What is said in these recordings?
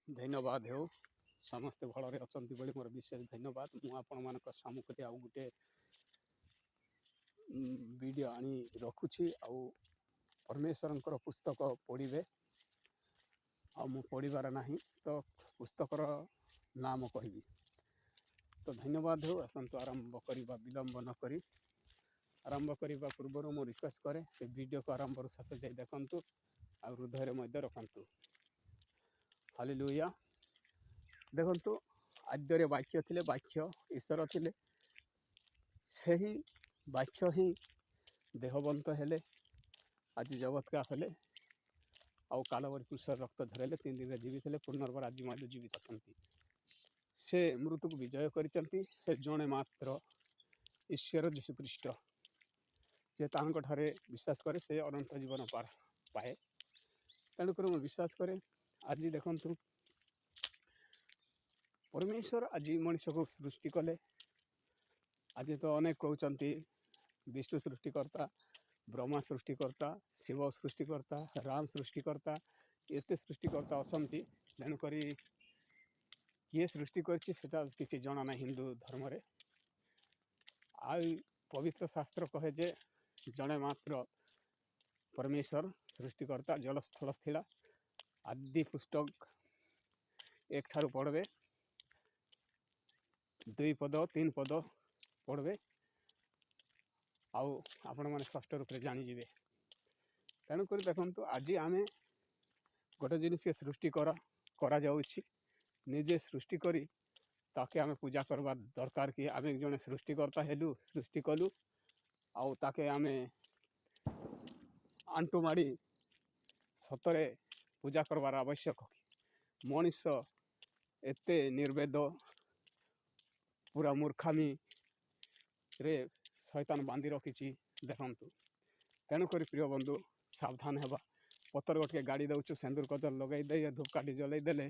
धन्यवाद हो समस्ते भलरे अछंती बोली मोर विशेष धन्यवाद। मु आपण मानक सामुखते आउ गुटे वीडियो आनी रखुछि आउ परमेश्वरंकर पुस्तक पढ़िबे आ मु पढ़िबार नाही तो पुस्तकर नाम कहबी। तो धन्यवाद हो असंतु आरंभ करबा विलंब न करी आरंभ करबा पूर्व मु रिक्वेस्ट करे कि वीडियो को आरंभ शेष जाए देखंतु आ हृदय मध्य रखंतु। हालेलुया। देखंतु आद्ୟରେ वाक्य थिले वाक्य ईश्वर थिले सही वाक्य ही देहवंत हेले आज जगत के आसले आउ कालवरी पुरुषर रक्त झरेले 3 दिन जीवित हेले पुनर्बार आज मध्य जीवित अछंती। से मृत्यु को विजय करिसंती। से जणे मात्र ईश्वर यीशु ख्रीष्ट जे तांको ठारे विश्वास करे से अनंत जीवन पाए। तेणुक विश्वास करे आज देखंतु परमेश्वर आज मनुष्य को सृष्टि कले। आज तो अनेक कहते विष्णु सृष्टिकर्ता, ब्रह्मा सृष्टिकर्ता, शिव सृष्टिकर्ता, राम सृष्टिकर्ता एत सृष्टिकर्ता अच्छा। तेणुक किए सृष्टि करता किसी जना ना हिंदू धर्म रे। आ पवित्र शास्त्र कहे जे जड़े मात्र परमेश्वर सृष्टिकर्ता जल स्थल थिला। आदि पुस्तक 1 ठारू पढ़बे 2 पद 3 पद पढ़बे आउ आपण मैंने स्पष्ट रूप से जानीजे। तेणुक देखु आज आम गोटे जिनिस के सृष्टि करा जाउछि निजे सृष्टि करी ताके आमे पूजा करवा दरकार कि आम जड़े सृष्टिकर्ता हेलु सृष्टि कलु आउ ताके आमे आंटू माड़ी सतरे पूजा करवार आवश्यक। मनीष एते निर्वेद पूरा मूर्खामी रे शैतान बांधी रखी देखु। तेणुक प्रिय बंधु सावधान हेबा। पतर गोटे गाड़ी दउछु सेंदूर कदर लगे दे धूपकाठी जलई देले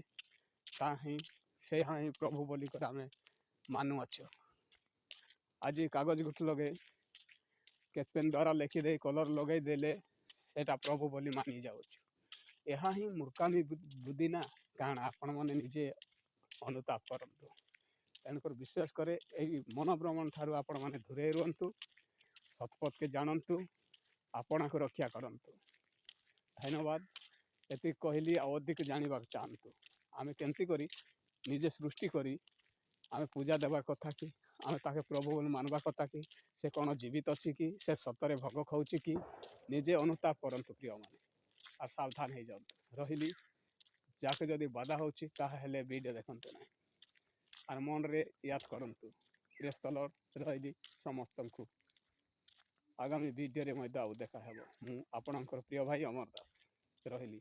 से हाँ ही प्रभु बोली कर आमे मानु अच्छे। आज कागज गुट लगे के पेन द्वारा लिखिदे कलर लगे देले सेटा प्रभु बोली मानी जाउछु। यह ही मूर्खामी बुद्धि ना कारण आपण मैंने निजे अनुताप करंतु। तेणुक विश्वास करे यही मनोभ्रमण ठारू आपण मैंने दूरे रुहतु। सतपथ के जानतु आपण को रक्षा करंतु। धन्यवाद। एति कहली अधिक जानवा चाहतु आम केमती करी निजे सृष्टि करी आम पूजा देवार कथा कि आम ताके प्रभु मानवा कथा कि से कौन जीवित अच्छी कि से सतरे भोग खाऊँ कि निजे अनुताप करंतु। प्रिय माने आ सावधान हो जातु रही जाके जदि बाधा होची ताहेले वीडियो देखंतु ना आर मन रे याद करंतु। प्रेस तलर रही समस्त को आगामी वीडियो रे मध्य आउ देखा हेबो। मु आपणकर प्रिय भाई अमर दास रही।